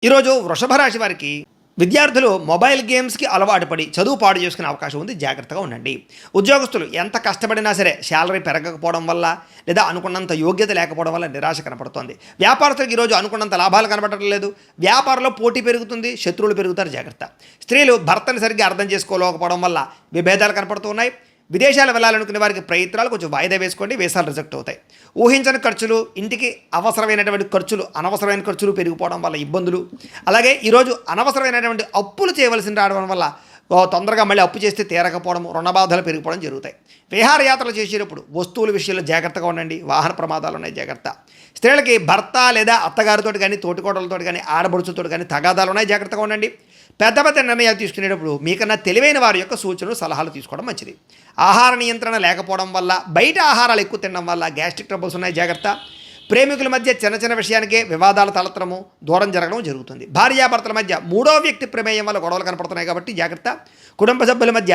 ఈరోజు వృషభ రాశి వారికి విద్యార్థులు మొబైల్ గేమ్స్కి అలవాటు పడి చదువు పాడు చేసుకునే అవకాశం ఉంది. జాగ్రత్తగా ఉండండి. ఉద్యోగస్తులు ఎంత కష్టపడినా సరే శాలరీ పెరగకపోవడం వల్ల లేదా అనుకున్నంత యోగ్యత లేకపోవడం వల్ల నిరాశ కనపడుతోంది. వ్యాపారస్తులకు ఈరోజు అనుకున్నంత లాభాలు కనపడటం లేదు. వ్యాపారంలో పోటీ పెరుగుతుంది, శత్రువులు పెరుగుతారు. జాగ్రత్త. స్త్రీలు భర్తను సరిగ్గా అర్థం చేసుకోలేకపోవడం వల్ల విభేదాలు కనపడుతున్నాయి. విదేశాలు వెళ్ళాలనుకునే వారికి ప్రయత్నాలు కొంచెం వాయిదా వేసుకోండి. వీసాలు రిజెక్ట్ అవుతాయి. ఊహించని ఖర్చులు, ఇంటికి అవసరమైనటువంటి ఖర్చులు, అనవసరమైన ఖర్చులు పెరిగిపోవడం వల్ల ఇబ్బందులు. అలాగే ఈరోజు అనవసరమైనటువంటి అప్పులు చేయవలసి రావడం వల్ల తొందరగా మళ్ళీ అప్పు చేస్తే తీరకపోవడం, రుణ బాధలు పెరిగిపోవడం జరుగుతాయి. విహారయాత్రలు చేసేటప్పుడు వస్తువుల విషయంలో జాగ్రత్తగా ఉండండి. వాహన ప్రమాదాలు ఉన్నాయి. జాగ్రత్త. స్త్రీలకి భర్త లేదా అత్తగారితో కానీ, తోటికోడలతో కానీ, ఆడబడుచులతో కానీ తగాదాలు ఉన్నాయి. జాగ్రత్తగా ఉండండి. పెద్ద పెద్ద నిర్ణయాలు తీసుకునేటప్పుడు మీకన్నా తెలివైన వారి యొక్క సూచనలు, సలహాలు తీసుకోవడం మంచిది. ఆహార నియంత్రణ లేకపోవడం వల్ల, బయట ఆహారాలు ఎక్కువ తినడం వల్ల గ్యాస్ట్రిక్ ట్రబుల్స్ ఉన్నాయి. జాగ్రత్త. ప్రేమికుల మధ్య చిన్న చిన్న విషయానికే వివాదాలు తలెత్తడము, దూరం జరగడం జరుగుతుంది. భార్యాభర్తల మధ్య మూడో వ్యక్తి ప్రమేయం వల్ల గొడవలు కనపడుతున్నాయి కాబట్టి జాగ్రత్త. కుటుంబ సభ్యుల మధ్య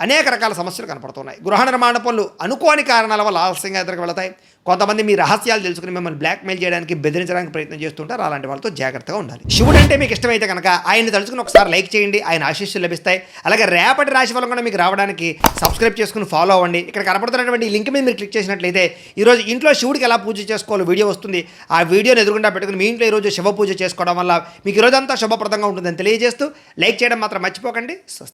అనేక రకాల సమస్యలు కనపడుతున్నాయి. గృహ నిర్మాణ పనులు అనుకోని కారణాల వల్ల ఆలస్యంగా ఎదురుకు వెళతాయి. కొంతమంది మీ రహస్యాలు తెలుసుకుని మిమ్మల్ని బ్లాక్మెయిల్ చేయడానికి, బెదిరించడానికి ప్రయత్నం చేస్తుంటారు. అలాంటి వాళ్ళతో జాగ్రత్తగా ఉండాలి. శివుడు అంటే మీకు ఇష్టమైతే కనుక ఆయన్ని తలుచుకుని ఒకసారి లైక్ చేయండి. ఆయన ఆశీస్సులు లభిస్తాయి. అలాగే రేపటి రాశి ఫలం కూడా మీకు రావడానికి సబ్స్క్రైబ్ చేసుకుని ఫాలో అవ్వండి. ఇక్కడ కనపడుతున్నటువంటి ఈ లింక్ మీద మీరు క్లిక్ చేసినట్లయితే ఈరోజు ఇంట్లో శివుడికి ఎలా పూజ చేసుకోవాలో వీడియో వస్తుంది. ఆ వీడియోని ఎదురుగుండా పెట్టుకుని మీ ఇంట్లో ఈరోజు శివ పూజ చేసుకోవడం వల్ల మీకు ఈరోజంతా శుభప్రదంగా ఉంటుందని తెలియజేస్తూ లైక్ చేయడం మాత్రం మర్చిపోకండి.